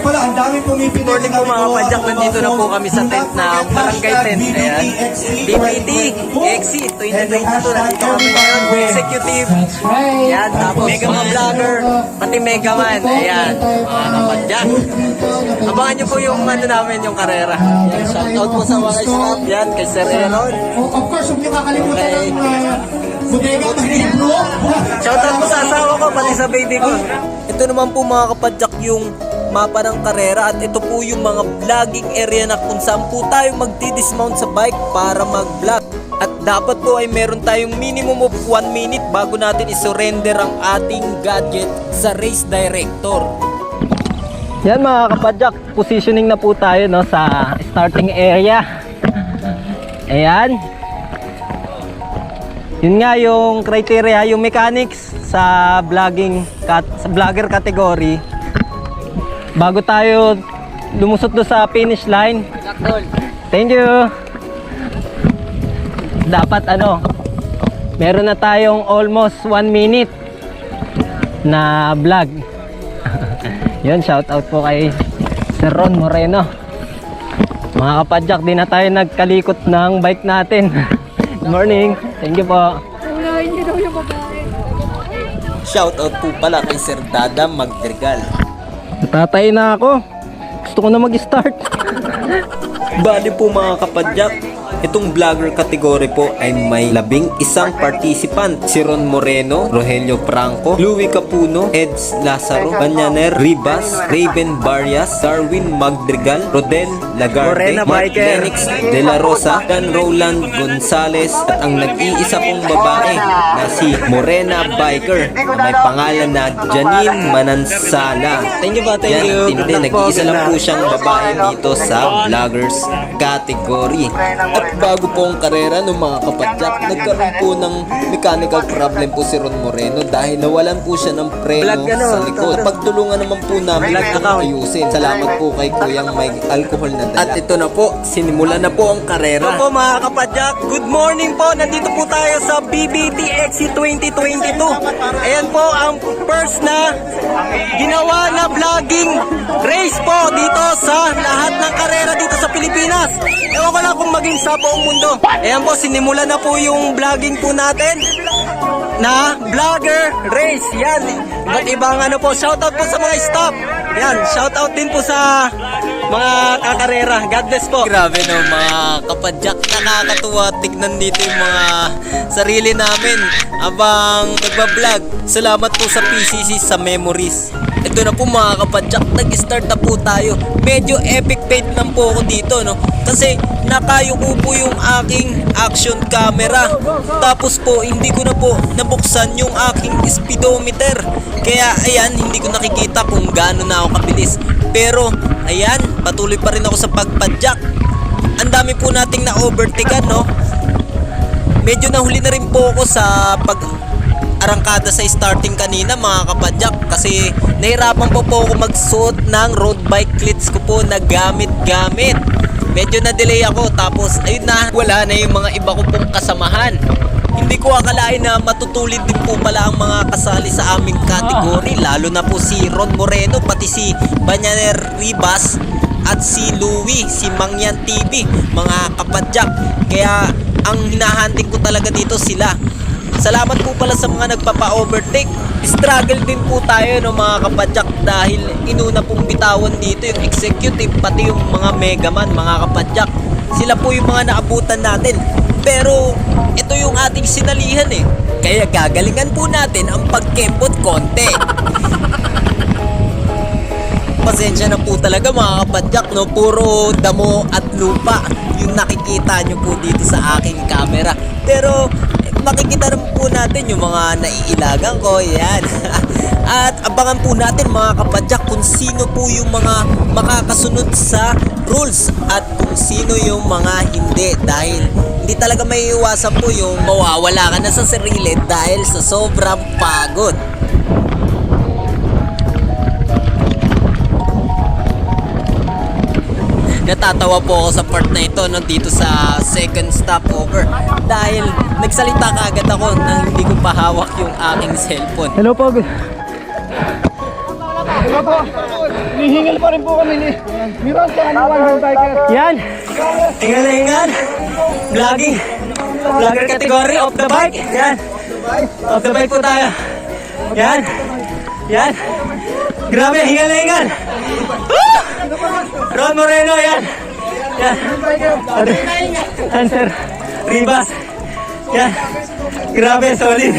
pala, ang dami pumipili. Morning po mga kapadyak, nandito na po kami sa tent ng Barangay Tent. Ayan, BPT XC 2022, nandito kami ngayon, executive. Ayan, tapos mga vlogger, pati Megaman. Ayan, mga kapadyak. Abangan nyo po yung ano namin, yung karera. Ayan, shoutout po sa mga staff. Yan, kay Sir Aaron. Of course, huwag niyo kakalimutan ng Bodega Magdibro. Shoutout po sa asawa ko, pati sa baby ko. Ito naman po mga kapadyak yung mapa ng karera at ito po yung mga vlogging area na kung saan po tayo magdi-dismount sa bike para mag-vlog. At dapat po ay meron tayong minimum of 1 minute bago natin isurrender ang ating gadget sa race director. Yan mga kapadyak, positioning na po tayo no, sa starting area. Ayan. Yun nga yung criteria, yung mechanics sa vlogger category. Bago tayo lumusot do sa finish line. Thank you. Dapat meron na tayong almost 1 minute na vlog. Yun, shout out po kay Sir Ron Moreno. Mga kapadyak, di na tayo nagkalikot ng bike natin. Good morning. Thank you po. Shout out po pala kay Sir Dada Magdrigal. Natatay na ako. Gusto ko na mag-start. Bali po mga kapadyak, itong vlogger category po ay may 11 participant. Si Ron Moreno, Rogelio Franco, Louie Capuno, Eds Lazaro, Banyaner Ribas, Raven Barrias, Darwin Magdrigal, Rodel Lagarde, Mark Lennox De La Rosa, Dan Roland Gonzales at ang nag-iisa pong babae na si Morena Biker na may pangalan na Janine Manansala. Thank you ba? Thank you. Hindi, nag-iisa lang po siyang babae dito sa vloggers category. At bago po ang karera ng mga kapadyak, nagkaroon po ng mechanical problem po si Ron Moreno dahil nawalan po siya ng preno sa likod. Pagtulungan naman po namin ayusin. Salamat po kay Kuyang may alcohol na dala. At ito na po, sinimula na po ang karera. Ito po mga kapadyak, good morning po. Nandito po tayo sa BBT XC 2022. Ayan po ang first na ginawa na vlogging race po dito sa lahat ng karera dito sa Pilipinas. Ewan ko lang kung maging sa buong mundo. Ayan po, sinimula na po yung vlogging po natin na vlogger race. Yan, iba't ibang po. Shoutout po sa mga staff. Yan, shoutout din po sa mga kakarera. God bless po. Grabe no mga kapadyak, nakakatuwa tignan dito yung mga sarili namin habang nagbablog. Salamat po sa PCC sa memories. Ito na po mga kapadyak, nag-start na po tayo. Medyo epic paint lang po ako dito no, kasi nakayuko po yung aking action camera. Tapos po hindi ko na po nabuksan yung aking speedometer. Kaya ayan, hindi ko nakikita kung gaano na ako kabilis. Pero ayan, patuloy pa rin ako sa pagpadyak. Ang dami po nating na-overtaken no. Medyo nahuli na rin po ako sa arangkada sa starting kanina mga kapadyak, kasi nahirapan po ako magsuot ng road bike cleats ko po na gamit. Medyo na-delay ako, tapos ayun na, wala na yung mga iba ko pong kasamahan. Hindi ko akalain na matutulid din po pala ang mga kasali sa aming category, lalo na po si Ron Moreno, pati si Banyaner Ribas at si Louie, si Mangyan TV, mga kapadyak. Kaya ang hinahanting ko talaga dito sila. Salamat po pala sa mga nagpapa-overtake. Struggle din po tayo no mga kapadyak, dahil inuna pong bitawan dito yung executive pati yung mga Megaman mga kapadyak. Sila po yung mga naabutan natin. Pero ito yung ating sinalihan eh. Kaya gagalingan po natin ang pagkembot konti. Pasensya na po talaga mga kapadyak no, puro damo at lupa yung nakikita nyo po dito sa aking camera. Pero makikita rin po natin yung mga naiilagan ko, yan. At abangan po natin mga kapadyak kung sino po yung mga makakasunod sa rules at kung sino yung mga hindi, dahil hindi talaga may iwasan po yung mawawala ka na sa sarili dahil sa sobrang pagod. Natatawa po ako sa part na ito no, dito sa second stopover, dahil nagsalita kaagad ako nang hindi ko pa hawak yung aking cellphone. Hello po. Hello po. Hihingil pa rin po kami ni Miron sa One Biker. Yan. Hingal. Vlogging. Vlogger category of the bike. Yan. Of the bike po tayo. Yan. Yan. Grabe, hingal. Ron Moreno, yan. Yan. Sir Ribas. Yan. Grabe, solid.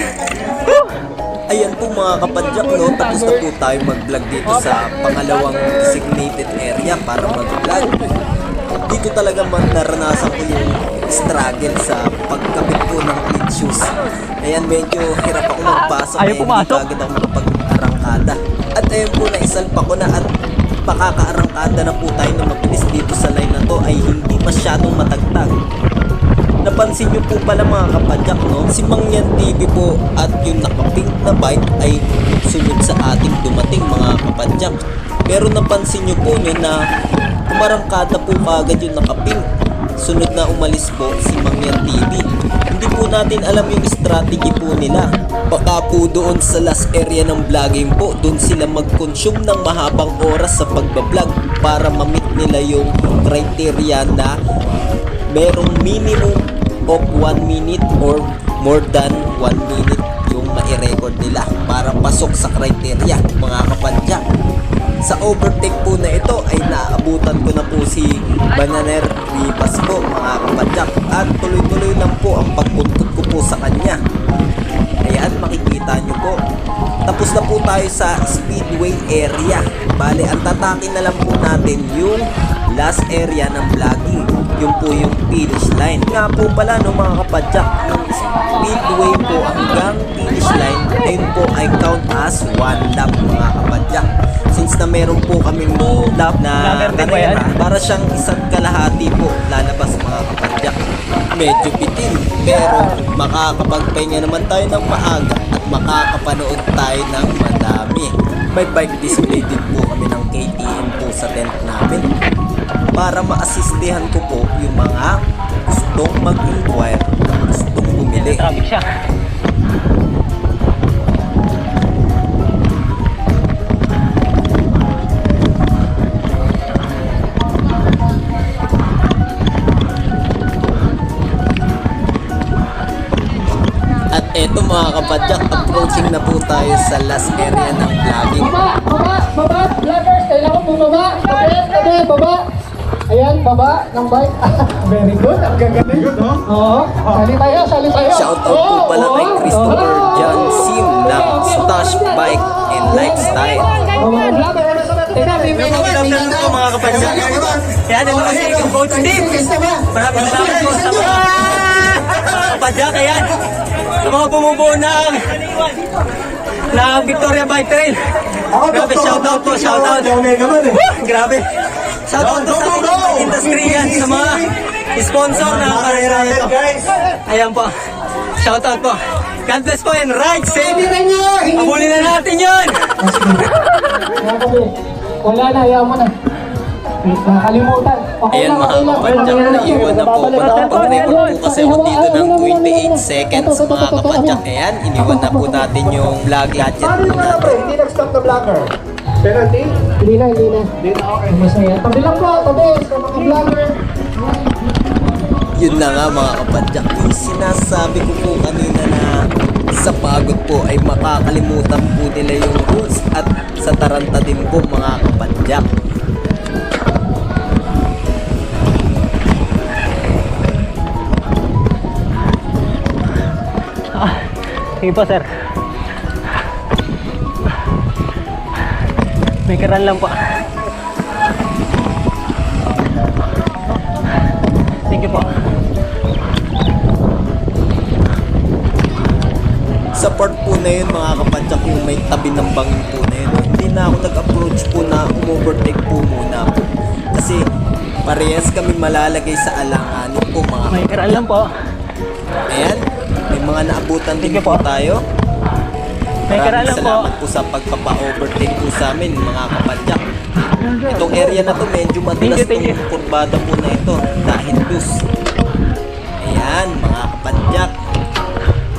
Ayan po mga kapadyak, no? Tapos na po tayo mag-vlog dito sa pangalawang designated area para mag-vlog. Dito talaga naranasan ko yung struggle sa pagkabit po ng cleat shoes. Ayan, medyo hirap ako magpasok. Ayaw pumasok? Hindi agad ako makapag-arangkada. At ayun po, naisalpa ko na at makakaarangkada na po tayo na mabilis dito sa line na to ay hindi masyadong matagtag. Napansin nyo po pala mga kapadyak, no? Si Mangyan TV po at yung nakapink na bike ay sunod sa ating dumating mga kapadyak. Pero napansin nyo po no, na umarangkada po kagad yung nakapink. Sunod na umalis po si Mangyan TV. Hindi po natin alam yung strategy po nila. Baka po doon sa last area ng vlogging po, doon sila mag-consume ng mahabang oras sa pagbablog para ma-meet nila yung criteria na merong minimum of 1 minute or more than 1 minute yung ma-record nila para pasok sa criteria mga kapadyak. Sa overtake po na ito ay naabutan ko na po si Bananer Ribas po mga kapadyak at tuloy-tuloy lang po ang pagpuntot ko po sa kanya. Ayan, makikita nyo po. Tapos na po tayo sa speedway area. Bale, ang tatakin na lang po natin yung last area ng vlogging. Yun po yung finish line. Nga po pala no mga kapadyak, yung speedway po hanggang finish line, ayun po ay count as 1 lap mga kapadyak. Since na meron po kaming lap na kanera, para siyang isa't kalahati po lalabas mga kapadyak. Medyo bitin, pero makakapagpahinga naman tayo ng maaga at makakapanood tayo ng madami. May bike display din po kami ng KTM po sa tent namin para ma-assistihan ko po yung mga gustong mag-inquire, gustong bumili. Traffic siya. At eto mga kapadyak, approaching na po tayo sa last area ng vlogging. Baba, vloggers, kailangan bumaba. Tabi, baba. Ayan, baba ng bike. Very good, ang gagaling. Good, no? Oo, sali tayo. Shoutout po pala kay Christopher John Sim ng Stash Bike and Lifestyle. Teka, may Welcome po mga kapadyak. Yan, ano kasi yung coach team. Maraming salamat po sa mga kapadyak. Ayan, sa mga bumubuo ng Victoria Bike Trail. Grabe, shoutout po, shoutout. Grabe. Shoutout po sa mga industry yan, sa mga sponsor na karera ito. Ayan po. Shoutout po. God bless po and ride safe. Pabulin na natin yun. Wala na, ayaw mo na. Nakalimutan. Okay Ayan lang, mga okay lang. kapadyak, naiwan na po. Nakapag-record po kasi ako dito ng 28 seconds mga kapadyak. Ayan, iniwan na po natin yung vlog gadget po natin. Hindi nag-stop na vlogger. Penalty? Hindi na. Okay. Masaya. Tabi lang po, tabi. Sa mga vlogger. Yun na nga mga kapadyak, yung sinasabi ko po kanina na sa pagod po ay makakalimutan po nila yung rules at sa taranta din po mga kapadyak. Sige po, sir. May karan lang po. Thank you po. Sa part po na yun mga kapadyak, yung may tabi ng bangin po na yun, hindi na ako nag-approach po na umovertake po muna po. Kasi parehas kami malalagay sa alanganin po mga May karan lang po. Ayan, may mga naabutan din Sige po po. tayo. May karan lang po. Salamat po sa pagpapa-overtake po sa amin mga kapadyak. Itong area na to medyo madulas Thank you. tong kurbada po na ito dahil dus. Ayan mga kapadyak.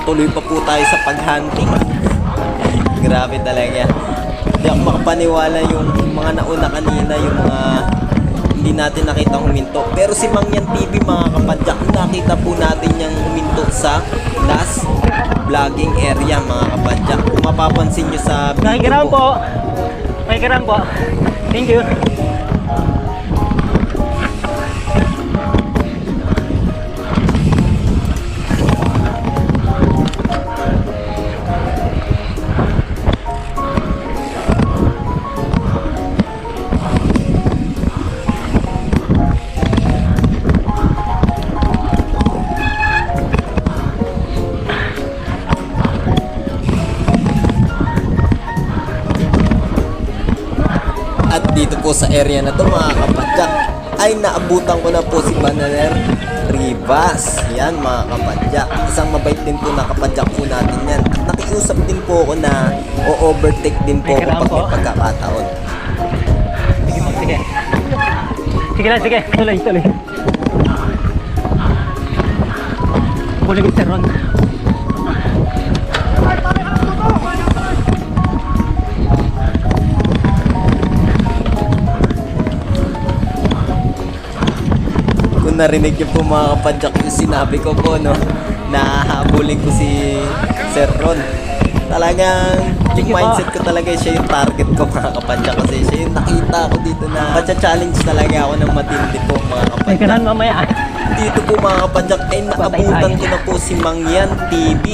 Tuloy pa po tayo sa paghunting. Grabe talaga. Hindi ako makapaniwala yung mga nauna kanina, yung mga hindi natin nakita huminto. Pero si Mangyan TV mga kapadyak, nakita po natin yung huminto sa last vlogging area mga kapadyak. Kung mapapansin nyo sa video Nakikiram po. Nakikiram po. Thank you. At dito po sa area na to mga kapadyak ay naabutan ko na po si Bananer Rivas. Yan mga kapadyak. Isang mabait din po na kapadyak po natin yan. At nakiusap din po ako na o-overtake din po ako pag may pagkakataon. Sige ma'am, sige. Sige lang, sige. Tuloy, tuloy. Buligid Sir Ron. Kung narinig niyo po mga kapadyak yung sinabi ko po, no, nahahabulin ko si Sir Ron. Talagang yung mindset ko talaga siya yung target ko mga kapadyak, kasi siya yung nakita ko dito na challenge talaga ako ng matindi po mga kapadyak. Nakikiram mamaya. Dito po mga kapadyak ay naabutan ko na po si Mangyan TV.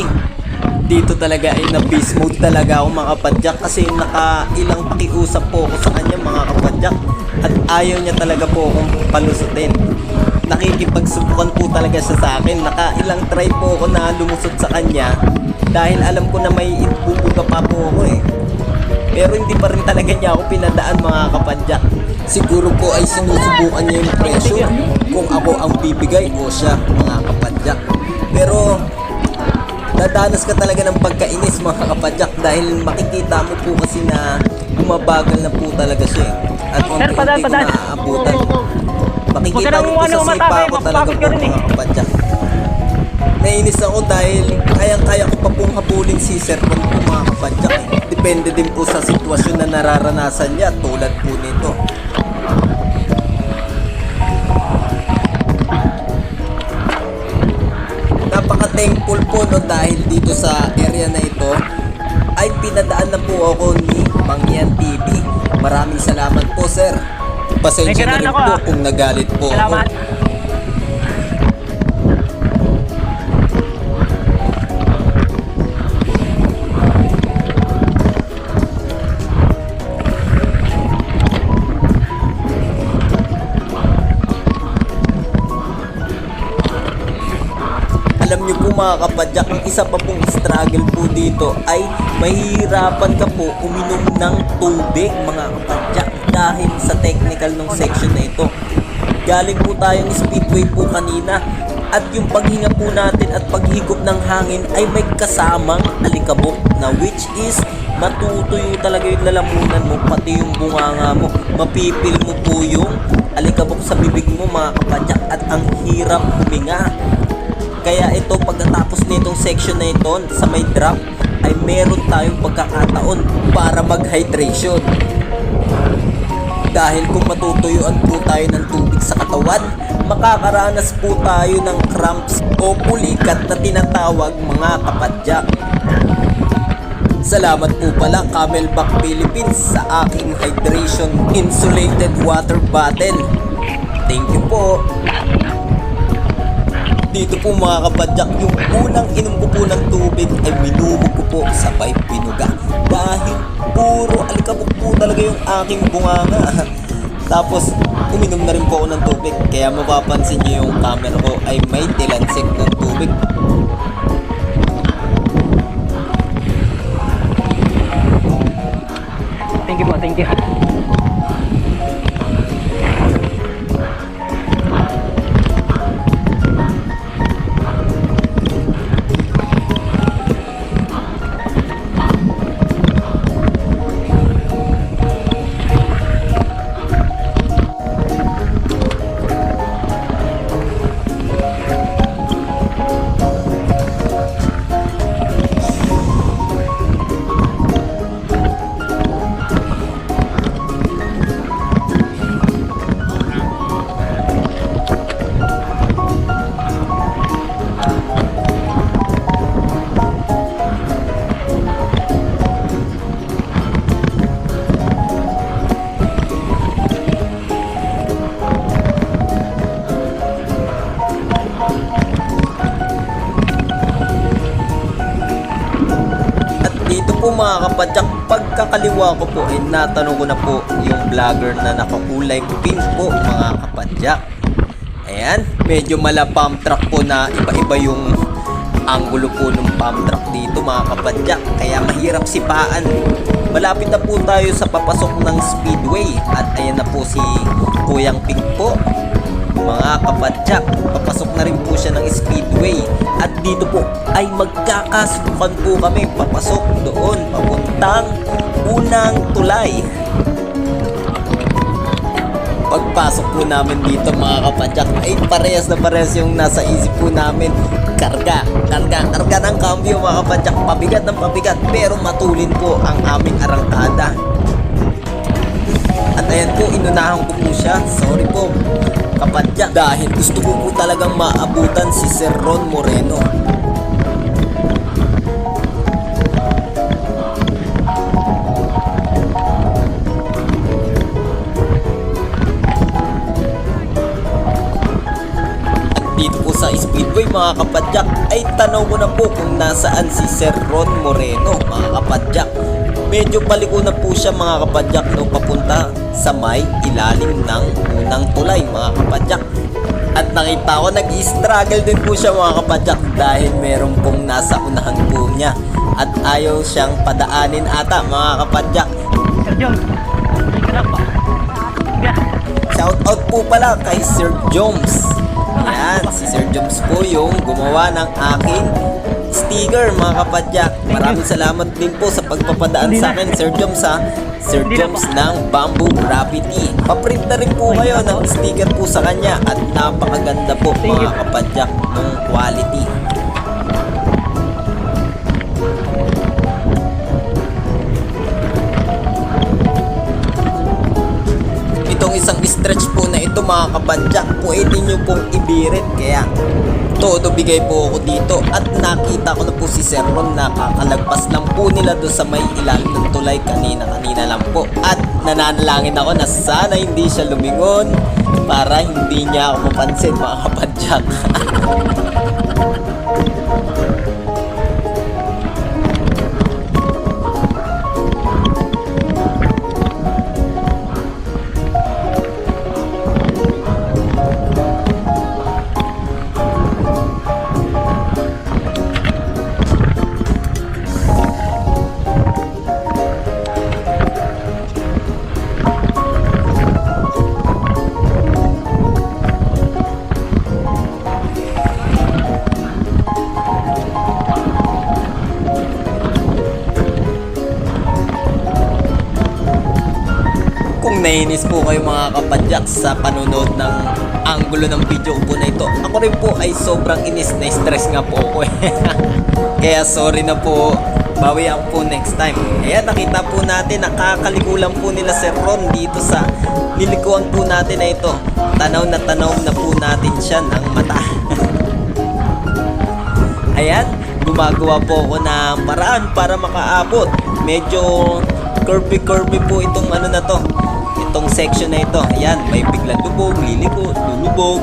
Dito talaga ay na beast mode talaga ako mga kapadyak, kasi nakailang pakiusap po ako sa kanya mga kapadyak at ayaw niya talaga po akong palusutin. Nakikipagsubukan po talaga siya sa akin. Nakailang try po ako na lumusot sa kanya dahil alam ko na may ibubuga pa po ako eh. Pero hindi pa rin talaga niya ako pinadaan mga kapadyak. Siguro po ay sinusubukan niya yung presyo kung ako ang bibigay o siya mga kapadyak. Pero dadanas ka talaga ng pagkainis mga kapadyak dahil makikita mo po kasi na bumabagal na po talaga siya eh. At unti-unti ko naaabutan. Makikita mo po sa sipa ako talaga po mga kapadyak. Nainis ako dahil kayang-kaya ko pa pong habulin si Sir Ron po mga kapadyak. Depende din po sa sitwasyon na nararanasan niya tulad po nito. Napaka-thankful po no, dahil dito sa area na ito ay pinadaan na po ako ni Mangyan TV. Maraming salamat po sir. Pasensya na rin po kung nagalit po ako. Salamat. Alam niyo po mga kapadyak, ang isa pa pong struggle po dito ay mahihirapan ka po uminom ng tubig mga kapadyak dahil sa technical ng section na ito. Galing po tayong speedway po kanina at yung paghinga po natin at paghigop ng hangin ay may kasamang alikabok na which is matutuyo talaga yung lalamunan mo pati yung bunganga mo. Mapipil mo po yung alikabok sa bibig mo mga kapadyak at ang hirap huminga. Kaya ito pagkatapos nitong section na ito sa may drop ay meron tayong pagkakataon para mag-hydration. Dahil kung matutuyuan po tayo ng tubig sa katawan, makakaranas po tayo ng cramps o pulikat na tinatawag mga kapadyak. Salamat po pala Camelback Philippines sa aking hydration insulated water bottle. Thank you po. Dito po mga kapadyak, yung unang inom ko po ng tubig ay minumog ko po sa pipe binuga. Dahil puro alikabok po talaga yung aking bunganga. Tapos uminom na rin po ako ng tubig. Kaya mapapansin nyo yung camera ko ay may tilansik ng tubig. Thank you po, thank you. mga kapadyak, pagkakaliwa ko po ay natanong ko na po yung vlogger na nakakulay pink po mga kapadyak. Ayan, medyo mala pump truck po na iba-iba yung anggulo po ng pump truck dito mga kapadyak, kaya mahirap sipaan. Malapit na po tayo sa papasok ng speedway at ayan na po si Kuyang Pink po mga kapadyak. Papasok na rin po siya ng speedway at dito po ay magkakasukan po kami papasok doon papuntang unang tulay. Pagpasok po namin dito mga kapadyak ay parehas na parehas yung nasa isip po namin. Karga ng cambio mga kapadyak, pabigat ng pabigat pero matulin po ang aming arangkada. At ayan po, inunahan ko po siya, sorry po kapadyak, dahil gusto ko po talagang maabutan si Sir Ron Moreno. Dito po sa speedway mga kapadyak ay tanaw ko na po kung nasaan si Sir Ron Moreno mga kapadyak. Medyo paliko na po siya mga kapadyak no, papunta sa may ilalim ng unang tulay mga kapadyak. At nakita ko nag-struggle din po siya mga kapadyak dahil meron pong nasa unahan po niya at ayaw siyang padaanin ata mga kapadyak. Sir Jom, hindi ka pa. Shout out po pala kay Sir Joms. Ayan, si Sir Joms po yung gumawa ng aking sticker mga kapadyak. Maraming salamat din po sa pagpapadaan sa akin Sir Joms ha. Sir Joms ng Bamboo Gravity. Paprint na rin po kayo ng sticker po sa kanya at napakaganda po mga kapadyak ng quality. Itong isang stretch po na ito mga kapadyak, pwede nyo pong ibirit, kaya todo bigay po ako dito. At nakita ko na po si Sir Ron na kakalagpas lang po nila doon sa may ilalim ng tulay kanina lang po. At nananalangin ako na sana hindi siya lumingon para hindi niya ako mapansin mga kapadyak. Kung nainis po kayo mga kapadyak sa panonood ng anggulo ng video ko po na ito, ako rin po ay sobrang inis, na stress nga po ako kaya sorry na po, bawi ako po next time. Ayan, nakita po natin, nakakalikulan po nila Sir Ron dito sa nilikuan po natin na ito. Tanaw na po natin siya ng mata. Ayan, gumagawa po ako ng paraan para makaabot. Medyo curvy po itong ano na to, itong section na ito. Ayan, may biglang lubog, liliko, lulubog.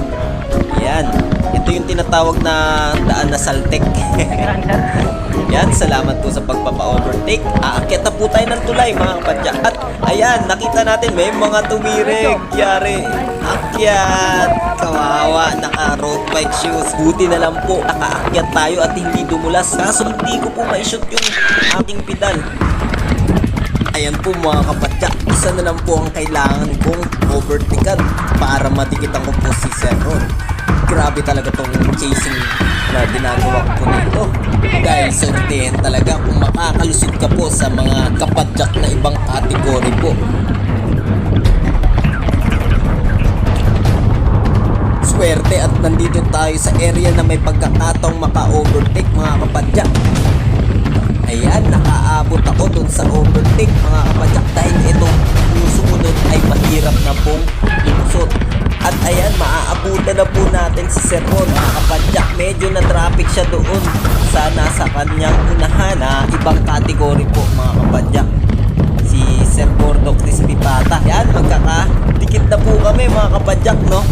Ayan, ito yung tinatawag na daan na saltek. Yan, salamat po sa pagpapa-overtake. Aakyat na po tayo ng tulay mga kapadyak. At ayan, nakita natin may mga tumirik. Yari, akyat. Kawawa, naka-road bike shoes. Buti na lang po, nakaakyat tayo at hindi dumulas. Kaso hindi ko po ma-shoot yung aking pedal. Ayan po mga kapadyak, isa na lang po ang kailangan kong overtakean para matikitan ko po si Sir Ron. Grabe talaga tong chasing na ginagawa ko po nito. Dahil sortihin talaga kung makakalusot ka po sa mga kapadyak na ibang kategory po. Swerte at nandito tayo sa area na may pagkakataong maka-overtake mga kapadyak. Ayan, nakaabot ako dun sa overtake mga kapadyak dahil itong sumunod ay mahirap na pong ilusot. At ayan, maaabutan na po natin si Sir Ron mga kapadyak. Medyo na traffic siya doon sa nasa kanyang unahan na ibang kategory po mga kapadyak. Si Sir Gordo Crispy Pata. Ayan, magkakadikit na po kami mga kapadyak, no?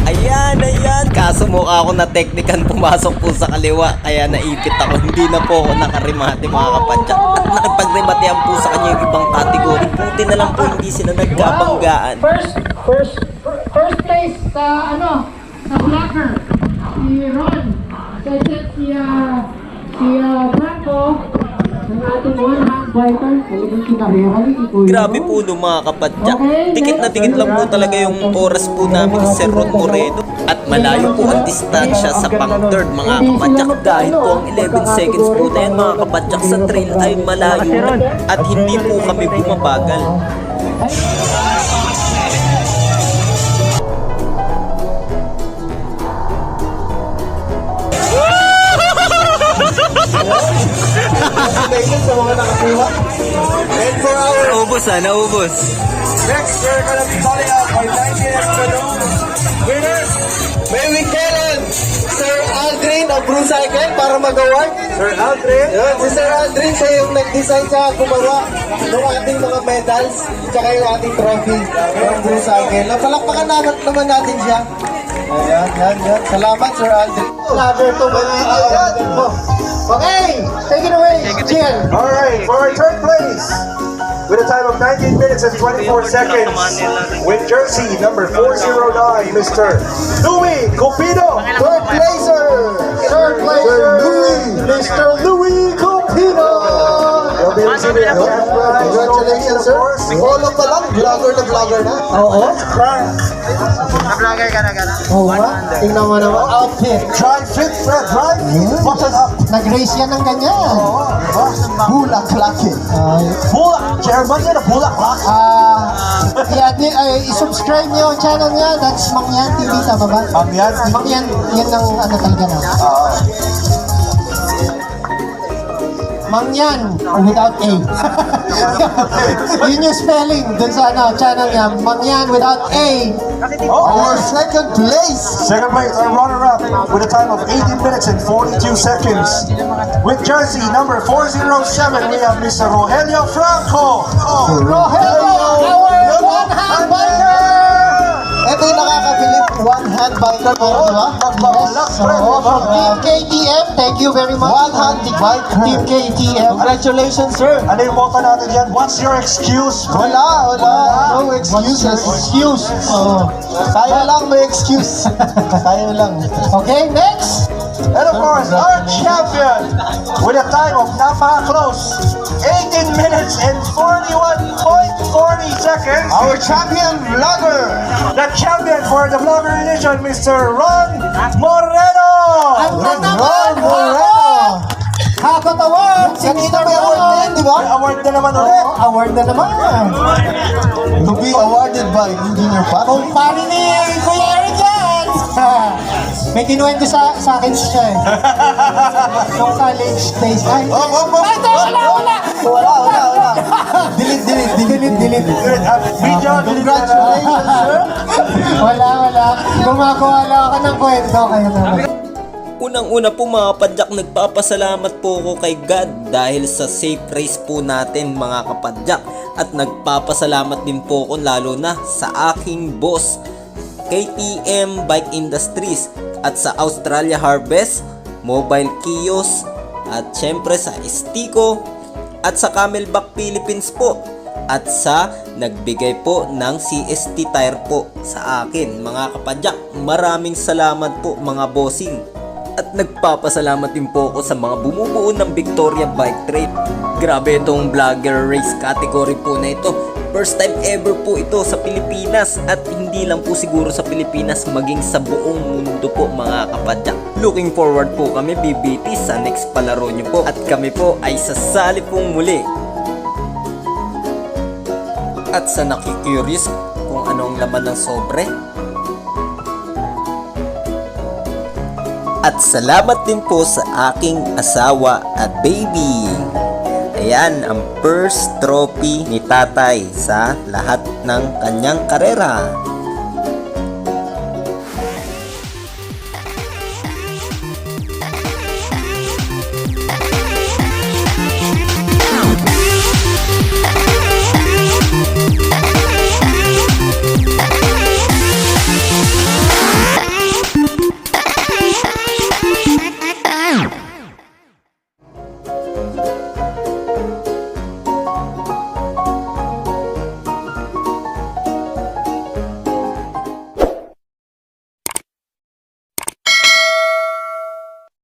Ayan, Ayan. Kaso mukha ako na teknikan pumasok po sa kaliwa. Kaya naipit ako. Hindi na po ako nakarimate mga kapadyak. At nakipagrimatean po sa kanya yung ibang category. Buti na lang po hindi sila nagkabanggaan. First place sa sa blocker. Si Ron. Second si Franco. Ang ating one-hand fighter. Talagang kinarera ni Kuya. Grabe po no mga kapadyak. Dikit na dikit lang po talaga yung oras po namin ni Sir Ron Moreno. At malayo po ang distansya sa pang-third mga kapadyak. Dahil po ang 11 seconds po na yan mga kapadyak sa trail ay malayo na. At hindi po kami bumabagal. Congratulations sa mga nakakuha. And for our Naubos naubos. next, we're gonna be calling out our 90th Canoe winners. May we kailan Sir Aldrin of Blue Cycle para mag-award. Sir Aldrin? Yun, si Sir Aldrin siya yung nag-design sa gumawa ng ating mga medals tsaka yung ating trophy ng Blue Cycle. Napalakpakan naman natin siya. Ayan. Salamat Sir Aldrin. Lager to Okay, take it away, Jill. Alright, for our third place, with a time of 19 minutes and 24 seconds, with jersey number 409, Mr. Louis Cupido. Third placer, Mr. Louis Cupido. He'll be receiving a cash prize. Congratulations, sir. Solo pa lang, vlogger na. Oo. Na-vlogger ka na gana. Oo ba? Tingnan mo naman. Outfit. Try fit, Fred, right? Button up. Nag-race yan ng ganyan. Bulak Lakin. Bulak, German yan, Bulak Lakin. I-subscribe niyo ang channel niya. That's Mangyan TV, tama ba? Mangyan TV. Mangyan, yan ang talaga na. Mangyan, without A. Yun yung spelling dun sa channel niya. Mangyan without A. Our second place. Second place, our runner-up with a time of 18 minutes and 42 seconds. With jersey number 407, we have Mr. Rogelio Franco. Rogelio, our one-hand biker! Ito yung nakakabilib, one-hand biker, di ba? Team KTM, thank you very much. One-hand biker. Team KTM. Congratulations, sir. Ano yung motto natin yan? What's your excuse? Wala. No excuses. Excuse. Tayo lang may excuse. Tayo lang. Okay, next. And of course, our champion with a time of napaka-close, 18 minutes and 41.40 seconds. Our champion vlogger, the champion for the vlogger edition, Mr. Ron Moreno. Ron Moreno. Hakot Award. Kanina may award na yun, di ba? May award na naman ulit. Award na naman. To be awarded by Engineer Pat. Kung pari ni Kuya Eric yan. May kinuwento sa akin siya eh. Nung college days. Ay, wala. Delete. Video, Congratulations, sir. Wala. Gumagawa lang ako ng kwento. Kayo naman. Unang-una po mga kapadyak, nagpapasalamat po ako kay God dahil sa safe race po natin mga kapadyak. At nagpapasalamat din po ako lalo na sa aking boss, KTM Bike Industries, at sa Australia Harvest, Mobile Kiosk, at syempre sa Estico, at sa Camelback Philippines po, at sa nagbigay po ng CST tire po sa akin mga kapadyak. Maraming salamat po mga bossing. At nagpapasalamat din po ako sa mga bumubuo ng Victoria Bike Trail. Grabe itong vlogger race category po na ito. First time ever po ito sa Pilipinas, at hindi lang po siguro sa Pilipinas, maging sa buong mundo po mga kapadyak. Looking forward po kami BBT sa next palaro nyo po, at kami po ay sasali pong muli. At sa nakikurious kung ano ang laman ng sobre, at salamat din po sa aking asawa at baby. Ayan ang first trophy ni tatay sa lahat ng kanyang karera.